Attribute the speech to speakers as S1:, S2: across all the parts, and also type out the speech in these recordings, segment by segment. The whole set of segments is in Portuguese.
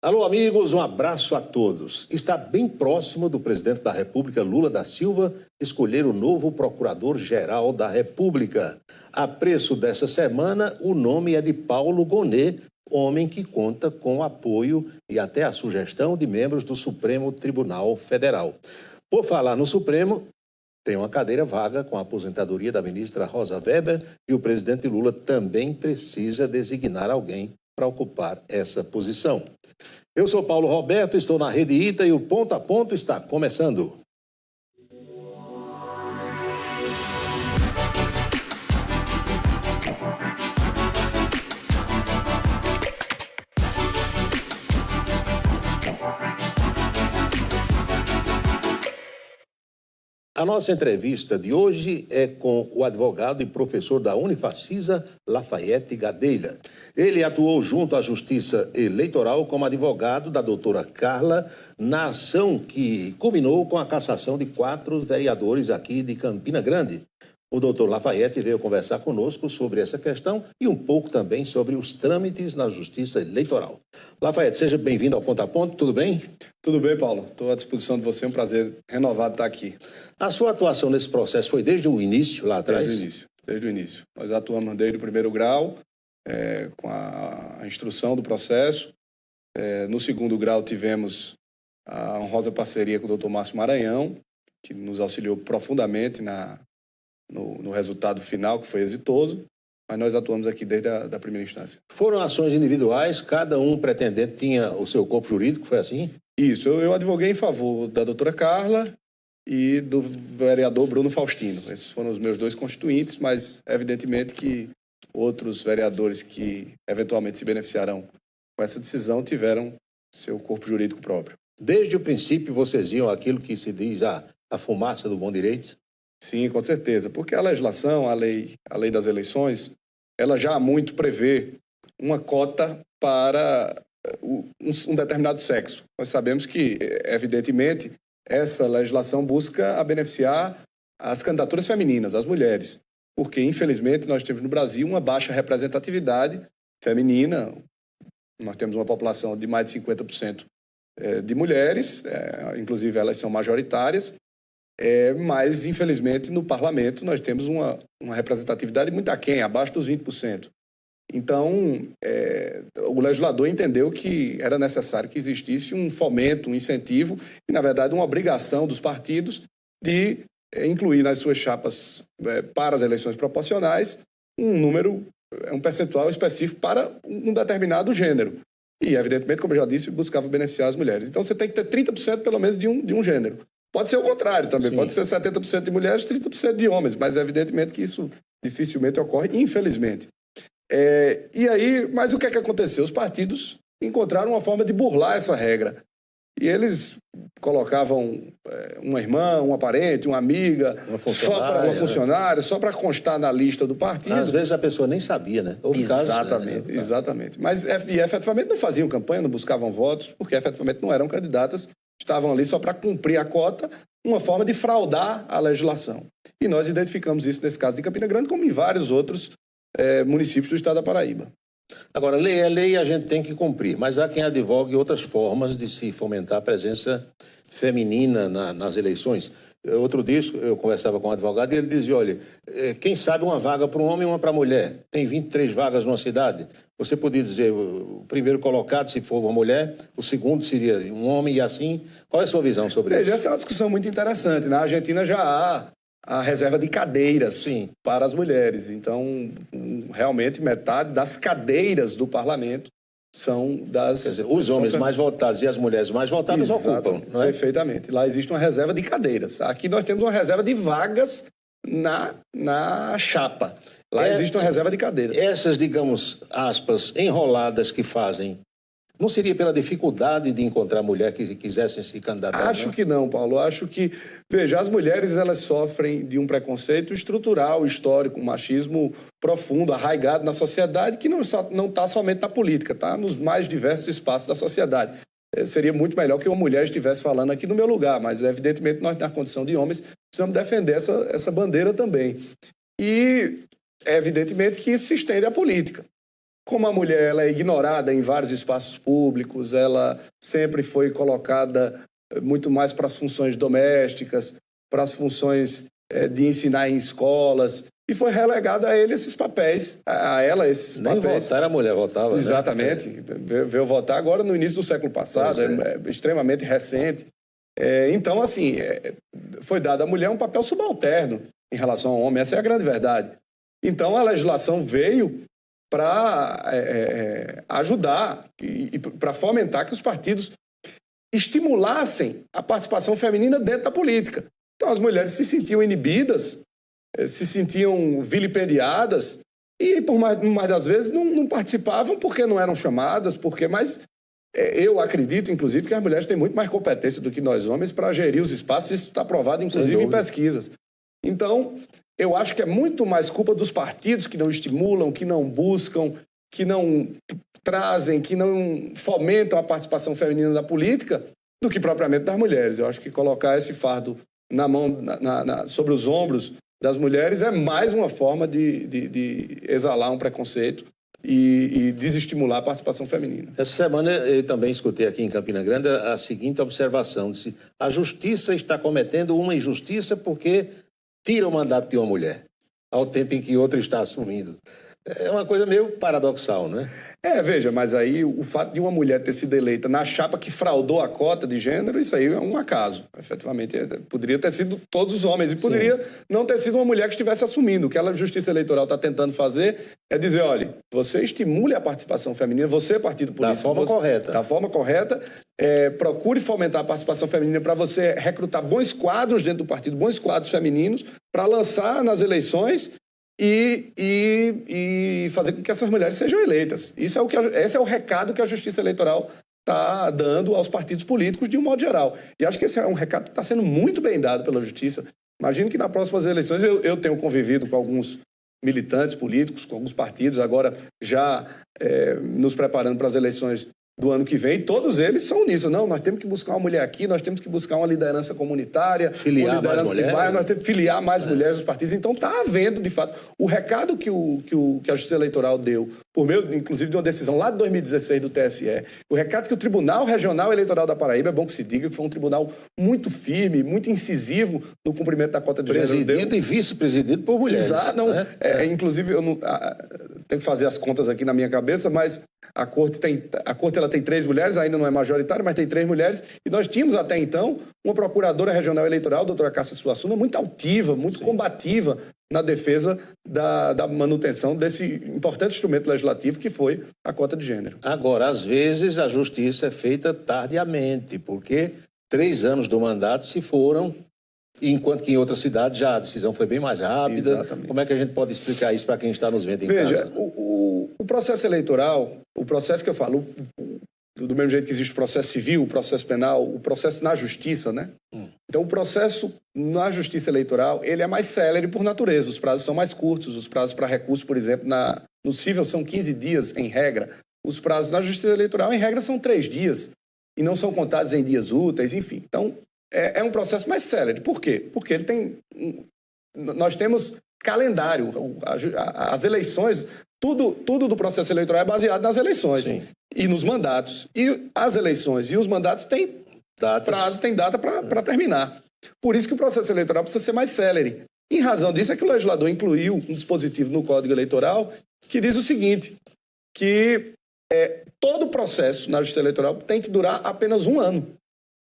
S1: Alô, amigos, um abraço a todos. Está bem próximo do presidente da República, Lula da Silva, escolher o novo Procurador-Geral da República. A preço dessa semana, o nome é de Paulo Gonet, homem que conta com apoio e até a sugestão de membros do Supremo Tribunal Federal. Por falar no Supremo, tem uma cadeira vaga com a aposentadoria da ministra Rosa Weber e o presidente Lula também precisa designar alguém para ocupar essa posição. Eu sou Paulo Roberto, estou na Rede Ita e o Ponto a Ponto está começando. A nossa entrevista de hoje é com o advogado e professor da Unifacisa, Lafayette Gadelha. Ele atuou junto à Justiça Eleitoral como advogado da doutora Carla na ação que culminou com a cassação de 4 vereadores aqui de Campina Grande. O doutor Lafayette veio conversar conosco sobre essa questão e um pouco também sobre os trâmites na Justiça Eleitoral. Lafayette, seja bem-vindo ao Ponto a Ponto, tudo bem?
S2: Tudo bem, Paulo. Estou à disposição de você, é um prazer renovado estar aqui.
S1: A sua atuação nesse processo foi desde o início, lá atrás?
S2: Desde o início. Nós atuamos desde o primeiro grau, com a instrução do processo. No segundo grau tivemos a honrosa parceria com o doutor Márcio Maranhão, que nos auxiliou profundamente no resultado final, que foi exitoso, mas nós atuamos aqui desde a primeira instância.
S1: Foram ações individuais, cada um pretendente tinha o seu corpo jurídico, foi assim?
S2: Isso, eu advoguei em favor da doutora Carla e do vereador Bruno Faustino. Esses foram os meus 2 constituintes, mas evidentemente que outros vereadores que eventualmente se beneficiarão com essa decisão tiveram seu corpo jurídico próprio.
S1: Desde o princípio vocês viam aquilo que se diz a fumaça do bom direito?
S2: Sim, com certeza, porque a legislação, a lei das eleições, ela já há muito prevê uma cota para um determinado sexo. Nós sabemos que, evidentemente, essa legislação busca beneficiar as candidaturas femininas, as mulheres, porque, infelizmente, nós temos no Brasil uma baixa representatividade feminina. Nós temos uma população de mais de 50% de mulheres, inclusive elas são majoritárias, mas, infelizmente, no parlamento nós temos uma representatividade muito aquém, abaixo dos 20%. Então, o legislador entendeu que era necessário que existisse um fomento, um incentivo e, na verdade, uma obrigação dos partidos de incluir nas suas chapas para as eleições proporcionais um percentual específico para um determinado gênero. E, evidentemente, como eu já disse, buscava beneficiar as mulheres. Então, você tem que ter 30% pelo menos de um gênero. Pode ser o contrário também, sim. Pode ser 70% de mulheres, 30% de homens, mas evidentemente que isso dificilmente ocorre, infelizmente. Mas o que é que aconteceu? Os partidos encontraram uma forma de burlar essa regra. E eles colocavam uma irmã, uma parente, uma amiga, uma funcionária, só para constar na lista do partido.
S1: Às vezes a pessoa nem sabia, né?
S2: Exatamente. Mas efetivamente não faziam campanha, não buscavam votos, porque efetivamente não eram candidatas, estavam ali só para cumprir a cota, uma forma de fraudar a legislação. E nós identificamos isso nesse caso de Campina Grande, como em vários outros municípios do estado da Paraíba.
S1: Agora, lei é lei e a gente tem que cumprir, mas há quem advogue outras formas de se fomentar a presença feminina nas eleições. Outro dia eu conversava com um advogado e ele dizia, olha, quem sabe uma vaga para um homem e uma para a mulher. Tem 23 vagas numa cidade. Você podia dizer, o primeiro colocado, se for uma mulher, o segundo seria um homem e assim. Qual é a sua visão sobre isso?
S2: Essa é uma discussão muito interessante. Na Argentina já há a reserva de cadeiras, sim, para as mulheres. Então, realmente, metade das cadeiras do parlamento são das...
S1: Quer dizer, os homens mais votados e as mulheres mais votadas ocupam, não é?
S2: Perfeitamente. Lá existe uma reserva de cadeiras. Aqui nós temos uma reserva de vagas na chapa. Lá existe uma reserva de cadeiras.
S1: Essas, digamos, aspas, enroladas que fazem, não seria pela dificuldade de encontrar mulher que quisessem se candidatar?
S2: Acho que não, Paulo. Acho que, veja, as mulheres elas sofrem de um preconceito estrutural, histórico, um machismo profundo, arraigado na sociedade, que não está somente na política, está nos mais diversos espaços da sociedade. Seria muito melhor que uma mulher estivesse falando aqui no meu lugar, mas evidentemente nós, na condição de homens, precisamos defender essa bandeira também. E evidentemente que isso se estende à política. como a mulher ela é ignorada em vários espaços públicos, ela sempre foi colocada muito mais para as funções domésticas, para as funções de ensinar em escolas, e foi relegada a ele esses papéis, a ela esses
S1: Nem
S2: papéis.
S1: votar a mulher votava,
S2: Exatamente.
S1: né?
S2: Veio votar agora no início do século passado, é extremamente recente. Então, assim, foi dado à mulher um papel subalterno em relação ao homem, essa é a grande verdade. Então, a legislação veio para ajudar e para fomentar que os partidos estimulassem a participação feminina dentro da política. Então, as mulheres se sentiam inibidas, se sentiam vilipendiadas e, por mais das vezes, não participavam porque não eram chamadas, mas eu acredito, inclusive, que as mulheres têm muito mais competência do que nós homens para gerir os espaços, isso está provado, inclusive, em pesquisas. Então, eu acho que é muito mais culpa dos partidos que não estimulam, que não buscam, que não trazem, que não fomentam a participação feminina da política, do que propriamente das mulheres. Eu acho que colocar esse fardo na mão, sobre os ombros das mulheres é mais uma forma de exalar um preconceito e desestimular a participação feminina.
S1: Essa semana eu também escutei aqui em Campina Grande a seguinte observação: disse, a justiça está cometendo uma injustiça porque tira o mandato de uma mulher, ao tempo em que outra está assumindo. É uma coisa meio paradoxal, né?
S2: Veja, mas aí o fato de uma mulher ter sido eleita na chapa que fraudou a cota de gênero, isso aí é um acaso. Efetivamente, poderia ter sido todos os homens e poderia não ter sido uma mulher que estivesse assumindo. O que a Justiça Eleitoral está tentando fazer é dizer, olha, você estimule a participação feminina, você, partido político...
S1: Da forma correta.
S2: Da forma correta. Procure fomentar a participação feminina para você recrutar bons quadros dentro do partido, bons quadros femininos, para lançar nas eleições e fazer com que essas mulheres sejam eleitas. Esse é o recado que a Justiça Eleitoral está dando aos partidos políticos de um modo geral. E acho que esse é um recado que está sendo muito bem dado pela Justiça. Imagino que nas próximas eleições eu tenho convivido com alguns militantes políticos, com alguns partidos, agora já nos preparando para as eleições do ano que vem, todos eles são nisso. Não, nós temos que buscar uma mulher aqui, nós temos que buscar uma liderança comunitária,
S1: filiar mais mulheres,
S2: nós temos que filiar mais mulheres nos partidos. Então está havendo, de fato, o recado que a Justiça Eleitoral deu, por meio, inclusive, de uma decisão lá de 2016 do TSE, o recado que o Tribunal Regional Eleitoral da Paraíba, é bom que se diga, que foi um tribunal muito firme, muito incisivo no cumprimento da cota de gênero.
S1: Presidido e vice-presidido por mulheres.
S2: Exato, não, né? Inclusive, eu não, tenho que fazer as contas aqui na minha cabeça, mas a corte ela tem 3 mulheres, ainda não é majoritária, mas tem 3 mulheres, e nós tínhamos até então uma procuradora regional eleitoral, a doutora Cássia Suassuna, muito altiva, muito combativa na defesa da manutenção desse importante instrumento legislativo que foi a cota de gênero.
S1: Agora, às vezes, a justiça é feita tardiamente, porque 3 anos do mandato se foram, enquanto que em outras cidades já a decisão foi bem mais rápida.
S2: Exatamente.
S1: Como é que a gente pode explicar isso para quem está nos vendo em
S2: casa?
S1: Veja,
S2: o processo eleitoral, o processo que eu falo, do mesmo jeito que existe o processo civil, o processo penal, o processo na justiça, né? Então, o processo na justiça eleitoral, ele é mais célere por natureza. Os prazos são mais curtos. Os prazos para recurso, por exemplo, no cível são 15 dias, em regra. Os prazos na justiça eleitoral, em regra, são 3 dias. E não são contados em dias úteis, enfim. Então, é um processo mais célere. Por quê? Porque nós temos calendário. As eleições, tudo do processo eleitoral é baseado nas eleições.
S1: Sim.
S2: E nos mandatos. E as eleições e os mandatos têm prazo, tem data para terminar. Por isso que o processo eleitoral precisa ser mais célere. Em razão disso é que o legislador incluiu um dispositivo no Código Eleitoral que diz o seguinte, que todo o processo na Justiça Eleitoral tem que durar apenas 1 ano.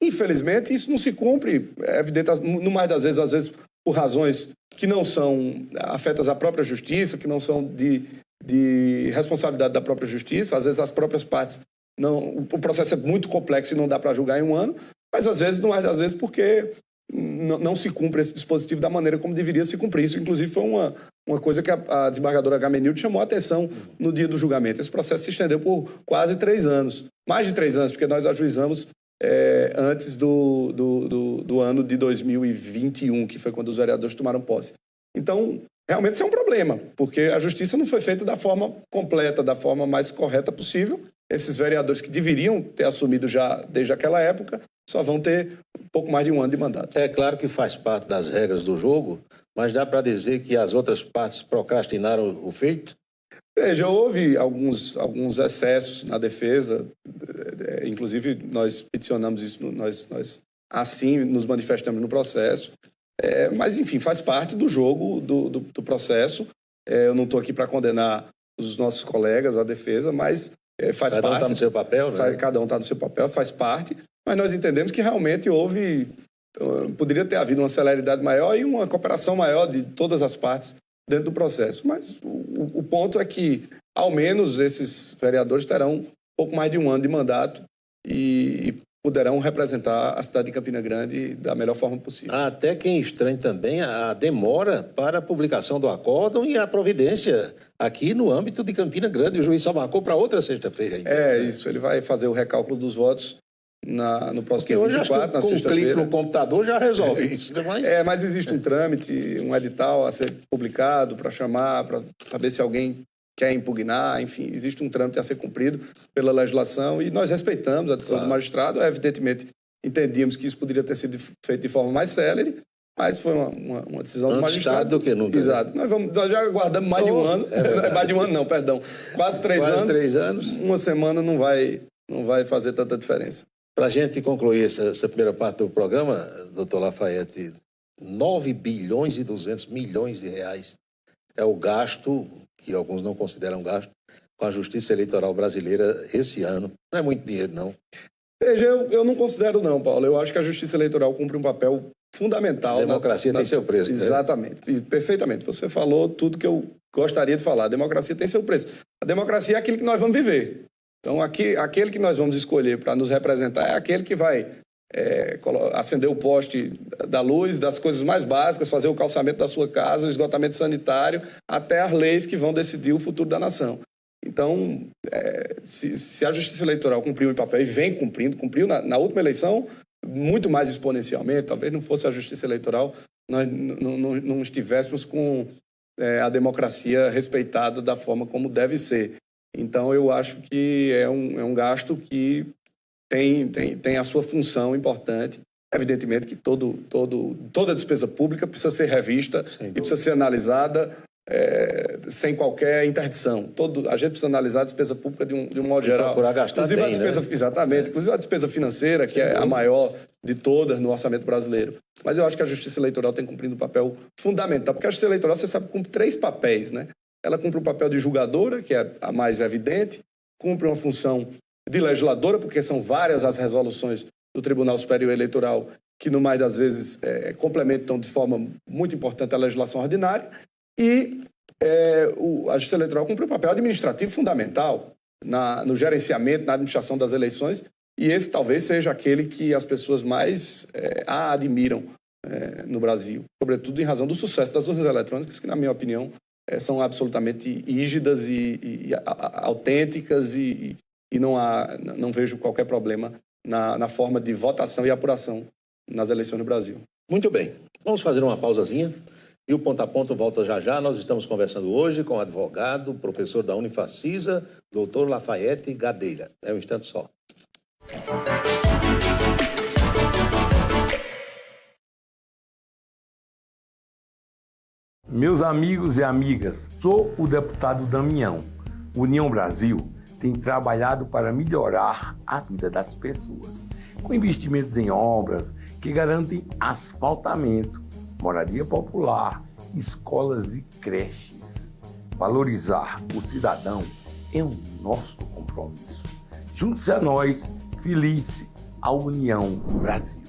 S2: Infelizmente, isso não se cumpre, é evidente, no mais das vezes, às vezes por razões que não são afetas à própria Justiça, que não são de responsabilidade da própria Justiça, às vezes as próprias partes o processo é muito complexo e não dá para julgar em 1 ano, mas às vezes, não mais das vezes, porque não se cumpre esse dispositivo da maneira como deveria se cumprir. Isso, inclusive, foi uma coisa que a desembargadora Gamenilde chamou a atenção no dia do julgamento. Esse processo se estendeu por quase 3 anos. Mais de 3 anos, porque nós ajuizamos antes do ano de 2021, que foi quando os vereadores tomaram posse. Então, realmente isso é um problema, porque a justiça não foi feita da forma completa, da forma mais correta possível. Esses vereadores que deveriam ter assumido já desde aquela época só vão ter um pouco mais de 1 ano de mandato.
S1: É claro que faz parte das regras do jogo, mas dá para dizer que as outras partes procrastinaram o feito?
S2: Veja, houve alguns excessos na defesa, inclusive nós peticionamos isso, nós assim nos manifestamos no processo, mas enfim, faz parte do jogo do processo. Eu não estou aqui para condenar os nossos colegas, a defesa, mas faz parte.
S1: Cada um está no seu papel, né?
S2: Cada um está no seu papel, faz parte, mas nós entendemos que realmente poderia ter havido uma celeridade maior e uma cooperação maior de todas as partes dentro do processo. Mas o ponto é que, ao menos, esses vereadores terão um pouco mais de um ano de mandato e poderão representar a cidade de Campina Grande da melhor forma possível.
S1: Há até quem estranhe também a demora para a publicação do acórdão e a providência aqui no âmbito de Campina Grande. O juiz só marcou para outra sexta-feira ainda.
S2: Isso. Ele vai fazer o recálculo dos votos no próximo
S1: Porque hoje
S2: 24, na
S1: com
S2: sexta-feira.
S1: um clique no computador já resolve isso.
S2: Mas existe um trâmite, um edital a ser publicado para chamar, para saber se alguém quer impugnar, enfim, existe um trâmite a ser cumprido pela legislação e nós respeitamos a decisão do magistrado. Evidentemente, entendíamos que isso poderia ter sido feito de forma mais célere, mas foi uma decisão do magistrado.
S1: Do que nunca.
S2: Exato. Nós já aguardamos mais de um ano. Mais de um ano não, perdão. Quase 3 anos. Uma semana não vai fazer tanta diferença.
S1: Para a gente concluir essa primeira parte do programa, doutor Lafayette, 9 bilhões e 200 milhões de reais é o gasto, que alguns não consideram gasto, com a Justiça Eleitoral brasileira esse ano. Não é muito dinheiro, não.
S2: Veja, eu não considero não, Paulo. Eu acho que a Justiça Eleitoral cumpre um papel fundamental.
S1: A democracia tem seu preço.
S2: Exatamente. Né? Perfeitamente. Você falou tudo que eu gostaria de falar. A democracia tem seu preço. A democracia é aquilo que nós vamos viver. Então, aquele que nós vamos escolher para nos representar é aquele que vai acender o poste da luz, das coisas mais básicas, fazer o calçamento da sua casa, o esgotamento sanitário, até as leis que vão decidir o futuro da nação. Então, se a Justiça Eleitoral cumpriu o papel e vem cumpriu na última eleição, muito mais exponencialmente, talvez não fosse a Justiça Eleitoral, nós não estivéssemos com a democracia respeitada da forma como deve ser. Então, eu acho que é um gasto que tem a sua função importante. Evidentemente que toda despesa pública precisa ser revista e precisa ser analisada sem qualquer interdição. A gente precisa analisar a despesa pública de um modo geral.
S1: Procurar gastar
S2: inclusive
S1: bem,
S2: a despesa,
S1: né?
S2: Exatamente. Inclusive a despesa financeira, que é a maior de todas no orçamento brasileiro. Mas eu acho que a Justiça Eleitoral tem cumprido um papel fundamental, porque a Justiça Eleitoral, você sabe, cumpre 3 papéis, né? Ela cumpre o papel de julgadora, que é a mais evidente, cumpre uma função de legisladora, porque são várias as resoluções do Tribunal Superior Eleitoral que, no mais das vezes, complementam de forma muito importante a legislação ordinária, e a Justiça Eleitoral cumpre um papel administrativo fundamental no gerenciamento, na administração das eleições, e esse talvez seja aquele que as pessoas mais admiram no Brasil, sobretudo em razão do sucesso das urnas eletrônicas, que, na minha opinião, são absolutamente rígidas e autênticas e não vejo qualquer problema na forma de votação e apuração nas eleições no Brasil.
S1: Muito bem. Vamos fazer uma pausazinha e o Ponto a Ponto volta já já. Nós estamos conversando hoje com o advogado, professor da Unifacisa, doutor Lafayette Gadelha. É um instante só.
S3: Meus amigos e amigas, sou o deputado Damião. União Brasil tem trabalhado para melhorar a vida das pessoas, com investimentos em obras que garantem asfaltamento, moradia popular, escolas e creches. Valorizar o cidadão é o nosso compromisso. Junte-se a nós, feliz a União Brasil.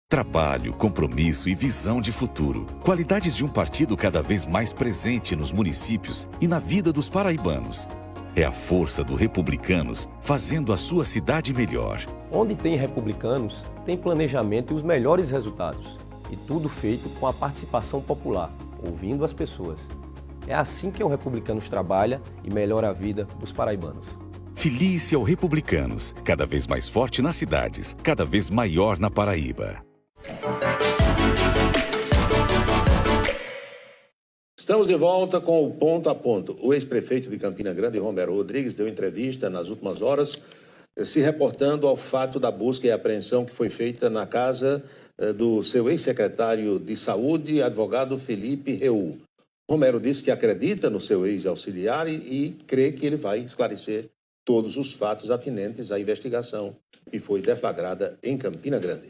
S4: Trabalho, compromisso e visão de futuro. Qualidades de um partido cada vez mais presente nos municípios e na vida dos paraibanos. É a força do Republicanos fazendo a sua cidade melhor.
S5: Onde tem Republicanos, tem planejamento e os melhores resultados. E tudo feito com a participação popular, ouvindo as pessoas. É assim que o Republicanos trabalha e melhora a vida dos paraibanos.
S4: Filice ao Republicanos, cada vez mais forte nas cidades, cada vez maior na Paraíba.
S1: Estamos de volta com o Ponto a Ponto. O ex-prefeito de Campina Grande, Romero Rodrigues, deu entrevista nas últimas horas, se reportando ao fato da busca e apreensão que foi feita na casa do seu ex-secretário de Saúde, advogado Felipe Reul. Romero disse que acredita no seu ex-auxiliar e crê que ele vai esclarecer todos os fatos atinentes à investigação que foi deflagrada em Campina Grande.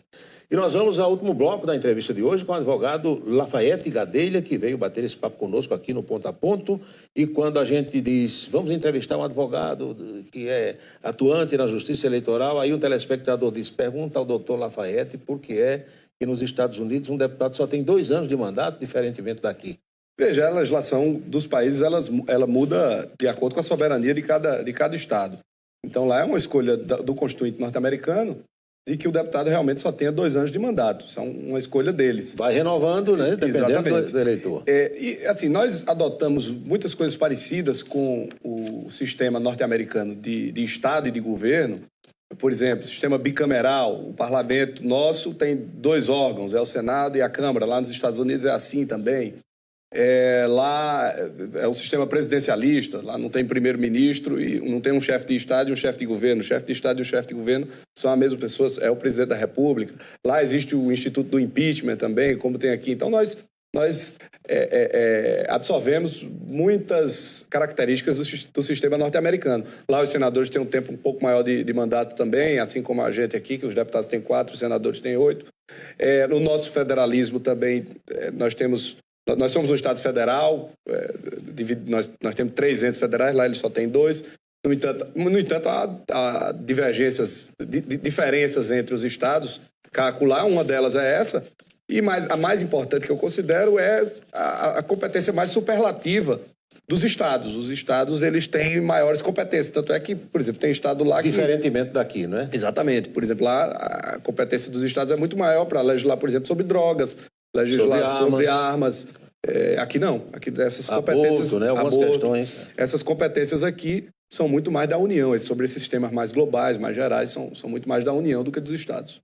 S1: E nós vamos ao último bloco da entrevista de hoje com o advogado Lafayette Gadelha, que veio bater esse papo conosco aqui no Ponto a Ponto. E quando a gente diz, vamos entrevistar um advogado que é atuante na Justiça Eleitoral, aí o telespectador diz, pergunta ao doutor Lafayette por que é que nos Estados Unidos um deputado só tem 2 anos de mandato, diferentemente daqui.
S2: Veja, a legislação dos países ela muda de acordo com a soberania de cada estado. Então, lá é uma escolha do Constituinte norte-americano de que o deputado realmente só tenha 2 anos de mandato. Isso é uma escolha deles.
S1: Vai renovando, né? Dependendo do eleitor.
S2: E, assim, nós adotamos muitas coisas parecidas com o sistema norte-americano de Estado e de governo. Por exemplo, sistema bicameral. O parlamento nosso tem 2 órgãos, é o Senado e a Câmara. Lá nos Estados Unidos é assim também. Lá é um sistema presidencialista, lá não tem primeiro-ministro e não tem um chefe de Estado e um chefe de governo. O chefe de Estado e o chefe de governo são a mesma pessoa, é o presidente da República. Lá existe o Instituto do Impeachment também, como tem aqui. Então, nós absorvemos muitas características do sistema norte-americano. Lá os senadores têm um tempo um pouco maior de mandato também, assim como a gente aqui, que os deputados têm 4, os senadores têm 8. No nosso federalismo também, nós somos um Estado federal, nós temos 3 entes federais, lá eles só têm 2. No entanto há divergências, diferenças entre os estados. Calcular, uma delas é essa. E a mais importante que eu considero é a competência mais superlativa dos estados. Os estados, eles têm maiores competências. Tanto é que, por exemplo, tem estado lá que...
S1: Diferentemente daqui, não é?
S2: Exatamente. Por exemplo, lá a competência dos estados é muito maior para legislar, por exemplo, sobre drogas, legislar sobre armas. Aqui não. Aqui essas competências...
S1: né? Algumas questões.
S2: Essas competências aqui são muito mais da União. Sobre esses sistemas mais globais, mais gerais, são muito mais da União do que dos estados.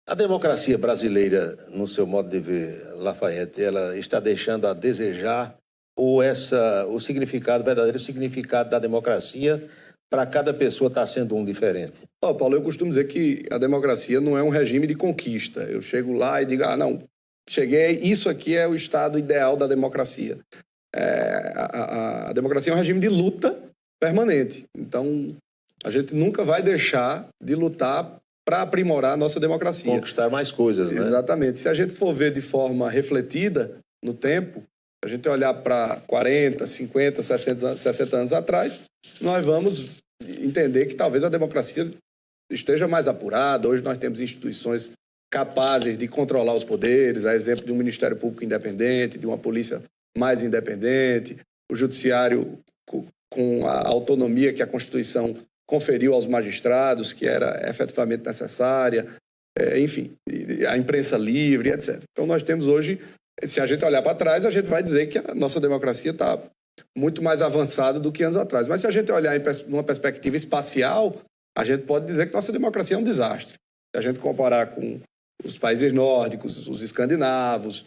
S1: A democracia brasileira, no seu modo de ver, Lafayette, ela está deixando a desejar ou o verdadeiro significado da democracia para cada pessoa está sendo um diferente?
S2: Paulo, eu costumo dizer que a democracia não é um regime de conquista. Eu chego lá e digo, não, cheguei, isso aqui é o estado ideal da democracia. A democracia é um regime de luta permanente. Então, a gente nunca vai deixar de lutar para aprimorar a nossa democracia.
S1: Conquistar mais coisas, né?
S2: Exatamente. Se a gente for ver de forma refletida no tempo, a gente olhar para 40, 50, 60 anos atrás, nós vamos entender que talvez a democracia esteja mais apurada. Hoje nós temos instituições capazes de controlar os poderes, a exemplo de um Ministério Público independente, de uma polícia mais independente, o judiciário com a autonomia que a Constituição conferiu aos magistrados, que era efetivamente necessária, enfim, a imprensa livre, etc. Então, nós temos hoje, se a gente olhar para trás, a gente vai dizer que a nossa democracia está muito mais avançada do que anos atrás. Mas se a gente olhar numa perspectiva espacial, a gente pode dizer que nossa democracia é um desastre. Se a gente comparar com os países nórdicos, os escandinavos,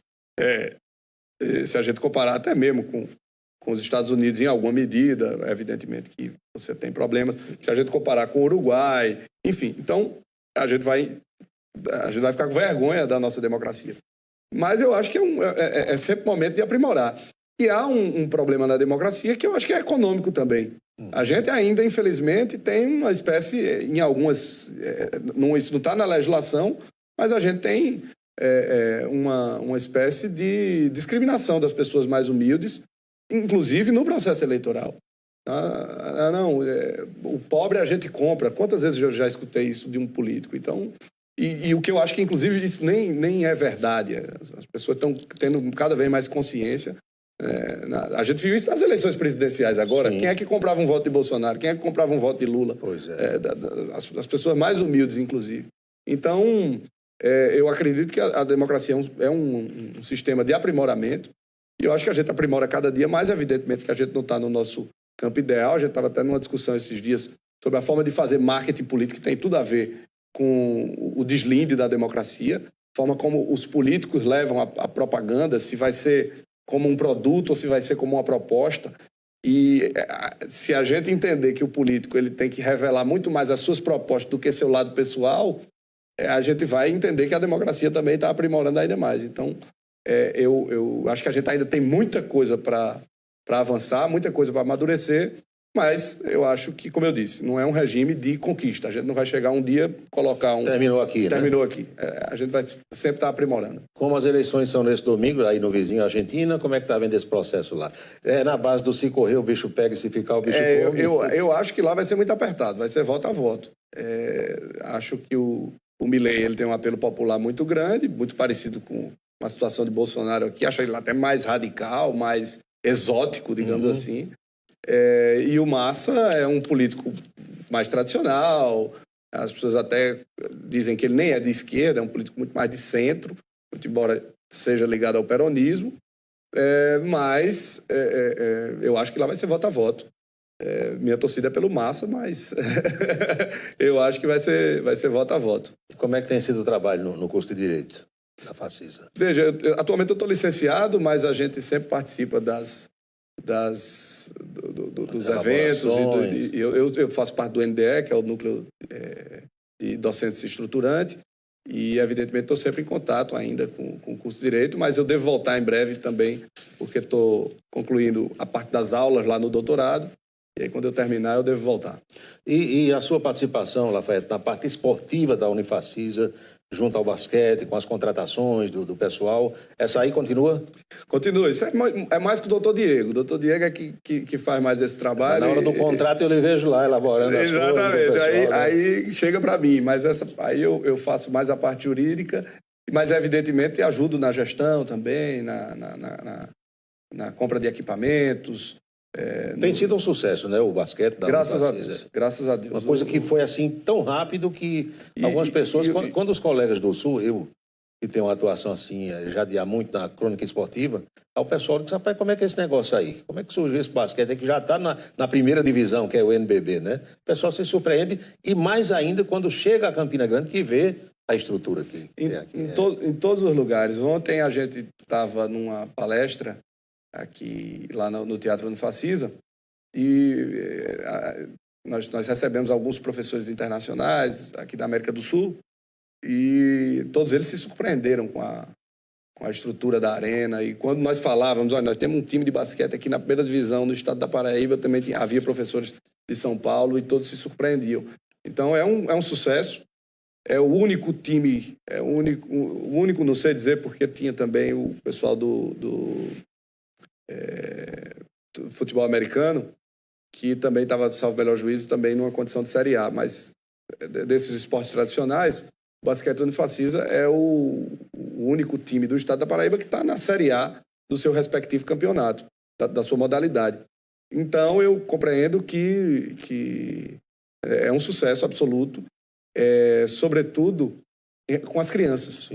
S2: se a gente comparar até mesmo com os Estados Unidos em alguma medida, evidentemente que você tem problemas. Se a gente comparar com o Uruguai, enfim, então a gente vai ficar com vergonha da nossa democracia. Mas eu acho que é sempre momento de aprimorar. E há um problema na democracia que eu acho que é econômico também. A gente ainda, infelizmente, tem uma espécie, em algumas... isso não está na legislação, mas a gente tem uma espécie de discriminação das pessoas mais humildes, inclusive no processo eleitoral. O pobre a gente compra. Quantas vezes eu já escutei isso de um político? Então, e o que eu acho que, inclusive, isso nem é verdade. As pessoas estão tendo cada vez mais consciência. A gente viu isso nas eleições presidenciais agora. Sim. Quem é que comprava um voto de Bolsonaro? Quem é que comprava um voto de Lula?
S1: Pois é.
S2: As pessoas mais humildes, inclusive. Então, Eu acredito que a democracia é um sistema de aprimoramento, e eu acho que a gente aprimora cada dia mais, evidentemente que a gente não está no nosso campo ideal. A gente estava até numa discussão esses dias sobre a forma de fazer marketing político, que tem tudo a ver com o deslinde da democracia, a forma como os políticos levam a propaganda, se vai ser como um produto ou se vai ser como uma proposta. E se a gente entender que o político ele tem que revelar muito mais as suas propostas do que seu lado pessoal, a gente vai entender que a democracia também está aprimorando ainda mais. Então, eu acho que a gente ainda tem muita coisa para avançar, muita coisa para amadurecer, mas eu acho que, como eu disse, não é um regime de conquista. A gente não vai chegar um dia, colocar um...
S1: Terminou aqui,
S2: Terminou aqui. A gente vai sempre estar aprimorando.
S1: Como as eleições são nesse domingo, aí no vizinho Argentina, como é que está vendo esse processo lá? Na base do se correr o bicho pega e se ficar o bicho come?
S2: Eu acho que lá vai ser muito apertado, vai ser voto a voto. Acho que o Milei ele tem um apelo popular muito grande, muito parecido com a situação de Bolsonaro aqui. Acho ele até mais radical, mais exótico, digamos assim. E o Massa é um político mais tradicional. As pessoas até dizem que ele nem é de esquerda, é um político muito mais de centro, muito embora seja ligado ao peronismo. Mas eu acho que lá vai ser voto a voto. Minha torcida é pelo Massa, mas eu acho que vai ser voto a voto.
S1: Como é que tem sido o trabalho no curso de Direito da Facisa?
S2: Veja, atualmente eu estou licenciado, mas a gente sempre participa dos eventos. Eu faço parte do NDE, que é o Núcleo de Docentes Estruturante, e evidentemente estou sempre em contato ainda com o curso de Direito, mas eu devo voltar em breve também, porque estou concluindo a parte das aulas lá no doutorado. E aí, quando eu terminar, eu devo voltar.
S1: E a sua participação, Lafayette, na parte esportiva da Unifacisa, junto ao basquete, com as contratações do pessoal, essa aí continua?
S2: Continua. Isso é mais que o doutor Diego. O doutor Diego é que faz mais esse trabalho.
S1: Na hora do contrato eu lhe vejo lá, elaborando as coisas.
S2: Exatamente. Aí chega para mim, mas aí eu faço mais a parte jurídica, mas evidentemente ajudo na gestão também, na compra de equipamentos.
S1: Tem sido um sucesso, né, o basquete da Unifacisa.
S2: Graças a Deus.
S1: Uma coisa que foi assim tão rápido que algumas pessoas, quando os colegas do Sul, eu que tenho uma atuação assim já de há muito na crônica esportiva, o pessoal diz, rapaz, como é que é esse negócio aí? Como é que surgiu esse basquete? É que já está na primeira divisão, que é o NBB, né? O pessoal se surpreende, e mais ainda quando chega a Campina Grande, que vê a estrutura que tem aqui.
S2: Em todos os lugares. Ontem a gente estava numa palestra aqui lá no Teatro Unifacisa, e nós recebemos alguns professores internacionais aqui da América do Sul, e todos eles se surpreenderam com a estrutura da arena. E quando nós falávamos, olha, nós temos um time de basquete aqui na primeira divisão no estado da Paraíba, também havia professores de São Paulo, e todos se surpreendiam. Então é um sucesso. É o único time, o único, não sei dizer, porque tinha também o pessoal do futebol americano, que também estava, salvo melhor juízo, também numa condição de Série A. Mas desses esportes tradicionais, o basquete Unifacisa é o único time do estado da Paraíba que está na Série A do seu respectivo campeonato, da sua modalidade. Então, eu compreendo que é um sucesso absoluto, sobretudo com as crianças.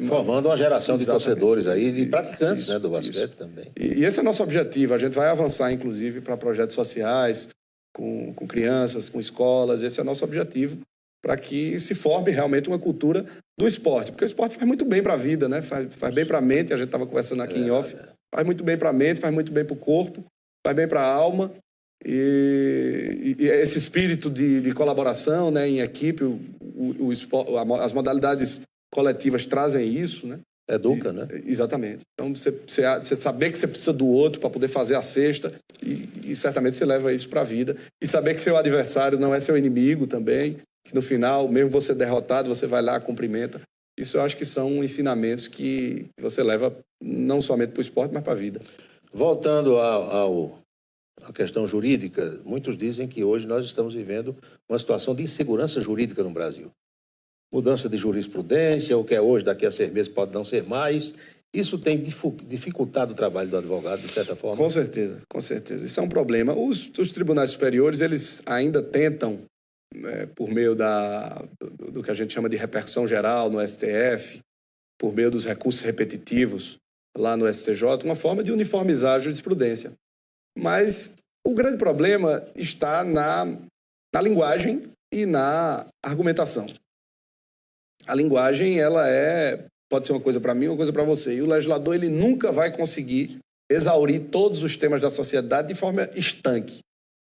S1: Formando uma geração de torcedores aí, de praticantes do basquete também.
S2: E esse é o nosso objetivo. A gente vai avançar, inclusive, para projetos sociais, com crianças, com escolas. Esse é o nosso objetivo, para que se forme realmente uma cultura do esporte. Porque o esporte faz muito bem para a vida, né? Faz bem para a mente, a gente estava conversando aqui em off. Faz muito bem para a mente, faz muito bem para o corpo, faz bem para a alma. E esse espírito de colaboração, né, em equipe, as modalidades coletivas trazem isso, né?
S1: Educa, né?
S2: Exatamente. Então, você saber que você precisa do outro para poder fazer a cesta, e certamente você leva isso para a vida. E saber que seu adversário não é seu inimigo também, que no final, mesmo você derrotado, você vai lá, cumprimenta. Isso eu acho que são ensinamentos que você leva não somente para o esporte, mas para a vida.
S1: Voltando à questão jurídica, muitos dizem que hoje nós estamos vivendo uma situação de insegurança jurídica no Brasil. Mudança de jurisprudência, o que é hoje, daqui a 6 meses pode não ser mais. Isso tem dificultado o trabalho do advogado, de certa forma?
S2: Com certeza, com certeza. Isso é um problema. Os tribunais superiores, eles ainda tentam por meio do que a gente chama de repercussão geral no STF, por meio dos recursos repetitivos lá no STJ, uma forma de uniformizar a jurisprudência. Mas o grande problema está na linguagem e na argumentação. A linguagem, ela pode ser uma coisa para mim, uma coisa para você. E o legislador, ele nunca vai conseguir exaurir todos os temas da sociedade de forma estanque,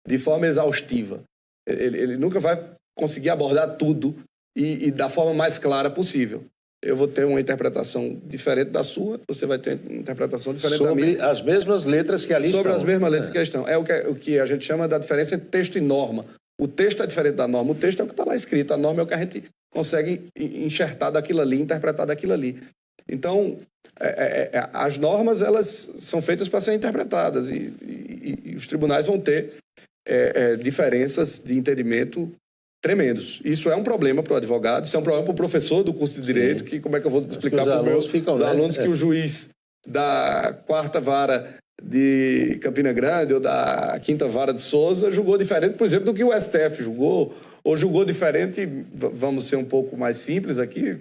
S2: de forma exaustiva. Ele nunca vai conseguir abordar tudo e da forma mais clara possível. Eu vou ter uma interpretação diferente da sua, você vai ter uma interpretação diferente da minha.
S1: Sobre as mesmas letras que ali estão.
S2: Sobre as mesmas letras que estão. É o que a gente chama da diferença entre texto e norma. O texto é diferente da norma. O texto é o que está lá escrito. A norma é o que a gente consegue enxertar daquilo ali, interpretar daquilo ali. Então, as normas, elas são feitas para serem interpretadas e os tribunais vão ter diferenças de entendimento tremendos. Isso é um problema para o advogado, isso é um problema para o professor do curso de Direito, que como é que eu vou explicar para os alunos que o juiz da 4ª Vara de Campina Grande ou da 5ª Vara de Souza julgou diferente, por exemplo, do que o STF julgou, ou julgou diferente, vamos ser um pouco mais simples aqui,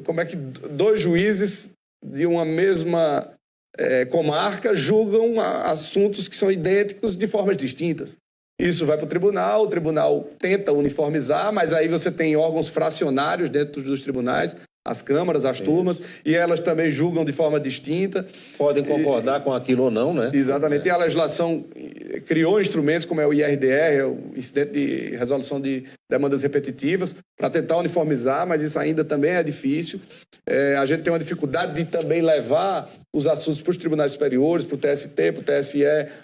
S2: como é que 2 juízes de uma mesma comarca julgam assuntos que são idênticos de formas distintas. Isso vai para o tribunal tenta uniformizar, mas aí você tem órgãos fracionários dentro dos tribunais, as câmaras, as turmas, e elas também julgam de forma distinta.
S1: Podem concordar com aquilo ou não, né?
S2: Exatamente. E a legislação criou instrumentos como é o IRDR, o Incidente de Resolução de Demandas Repetitivas, para tentar uniformizar, mas isso ainda também é difícil. A gente tem uma dificuldade de também levar os assuntos para os tribunais superiores, para o TST, para o TSE,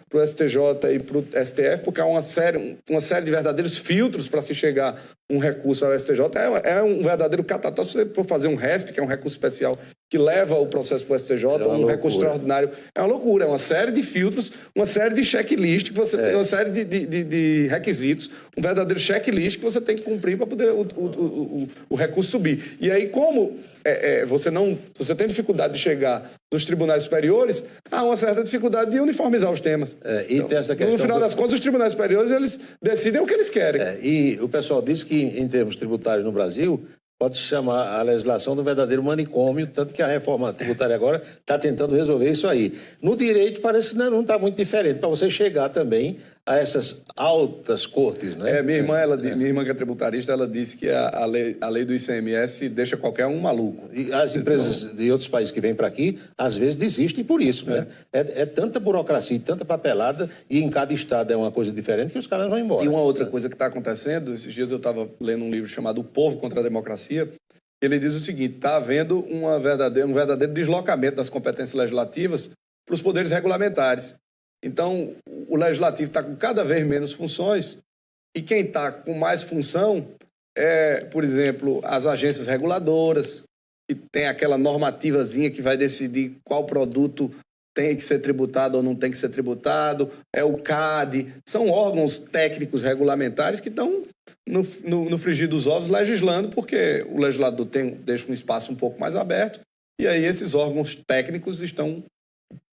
S2: para o STJ e para o STF, porque há uma série de verdadeiros filtros para se chegar um recurso ao STJ. É um verdadeiro catastro. Se você for fazer um RESP, que é um recurso especial que leva o processo para o STJ, um recurso extraordinário, é uma loucura, é uma série de filtros, uma série de checklist que você tem, uma série de requisitos, um verdadeiro checklist que você tem que cumprir para poder o recurso subir. E aí, como se você tem dificuldade de chegar nos tribunais superiores, há uma certa dificuldade de uniformizar os temas.
S1: E tem essa questão
S2: no final das contas, os tribunais superiores, eles decidem o que eles querem.
S1: E o pessoal diz que, em termos tributários no Brasil, pode-se chamar a legislação do verdadeiro manicômio, tanto que a reforma tributária agora está tentando resolver isso aí. No direito, parece que não está muito diferente, para você chegar também a essas altas cortes, né?
S2: Minha irmã que é tributarista, ela disse que a lei do ICMS deixa qualquer um maluco.
S1: E as empresas de outros países que vêm para aqui, às vezes desistem por isso, né? É tanta burocracia, tanta papelada, e em cada estado é uma coisa diferente que os caras vão embora.
S2: E uma outra coisa que está acontecendo, esses dias eu estava lendo um livro chamado O Povo contra a Democracia, ele diz o seguinte: está havendo um verdadeiro deslocamento das competências legislativas para os poderes regulamentares. Então, o legislativo está com cada vez menos funções e quem está com mais função por exemplo, as agências reguladoras, que tem aquela normativazinha que vai decidir qual produto tem que ser tributado ou não tem que ser tributado, o CAD, são órgãos técnicos regulamentares que estão no frigir dos ovos legislando, porque o legislador deixa um espaço um pouco mais aberto, e aí esses órgãos técnicos estão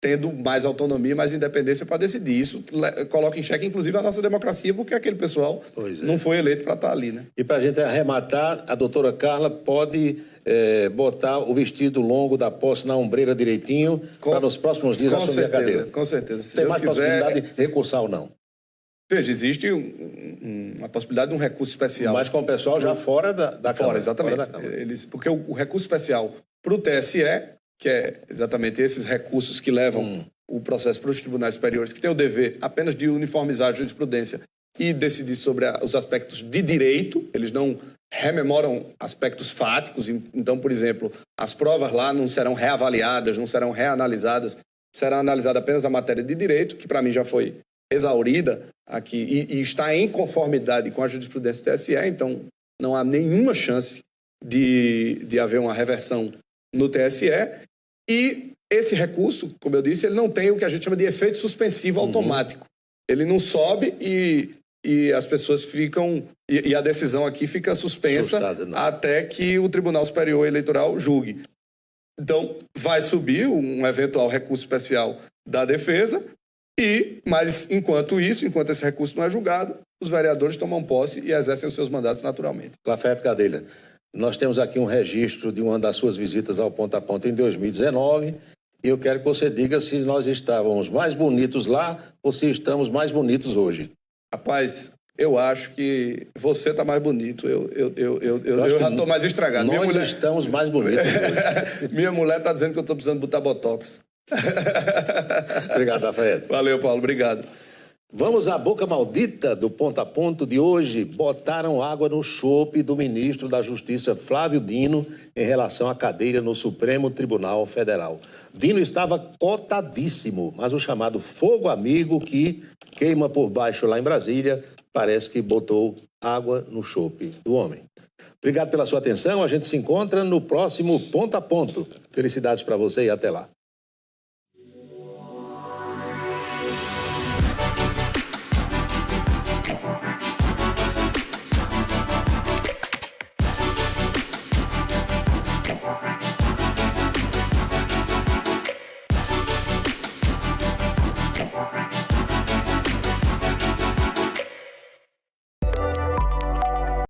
S2: tendo mais autonomia, mais independência para decidir. Isso coloca em xeque, inclusive, a nossa democracia, porque aquele pessoal não foi eleito para estar ali, né?
S1: E para a gente arrematar, a doutora Carla pode botar o vestido longo da posse na ombreira direitinho para nos próximos dias assumir a cadeira.
S2: Com certeza. Se
S1: tem
S2: Deus
S1: mais
S2: quiser,
S1: possibilidade de recursar ou não?
S2: Veja, existe uma possibilidade de um recurso especial.
S1: Mas com o pessoal já fora da Câmara.
S2: Fora, exatamente.
S1: Fora da Câmara.
S2: Porque o recurso especial para o TSE, que é exatamente esses recursos que levam o processo para os tribunais superiores, que tem o dever apenas de uniformizar a jurisprudência e decidir sobre os aspectos de direito, eles não rememoram aspectos fáticos. Então, por exemplo, as provas lá não serão reavaliadas, não serão reanalisadas, será analisada apenas a matéria de direito, que para mim já foi exaurida aqui e está em conformidade com a jurisprudência do TSE, então não há nenhuma chance de haver uma reversão no TSE. E esse recurso, como eu disse, ele não tem o que a gente chama de efeito suspensivo automático. Ele não sobe e as pessoas ficam... E a decisão aqui fica suspensa até que o Tribunal Superior Eleitoral julgue. Então, vai subir um eventual recurso especial da defesa Mas, enquanto esse recurso não é julgado, os vereadores tomam posse e exercem os seus mandatos naturalmente.
S1: Lafayette Gadelha, nós temos aqui um registro de uma das suas visitas ao Ponta a Ponta em 2019 e eu quero que você diga se nós estávamos mais bonitos lá ou se estamos mais bonitos hoje.
S2: Rapaz, eu acho que você está mais bonito, eu já estou mais estragado.
S1: Nós estamos mais bonitos hoje.
S2: Minha mulher está dizendo que eu estou precisando botar botox.
S1: Obrigado, Lafayette.
S2: Valeu, Paulo, obrigado.
S1: Vamos à boca maldita do Ponto a Ponto de hoje. Botaram água no chope do ministro da Justiça, Flávio Dino, em relação à cadeira no Supremo Tribunal Federal. Dino estava cotadíssimo, mas o chamado fogo amigo que queima por baixo lá em Brasília, parece que botou água no chope do homem. Obrigado pela sua atenção. A gente se encontra no próximo Ponto a Ponto. Felicidades para você e até lá.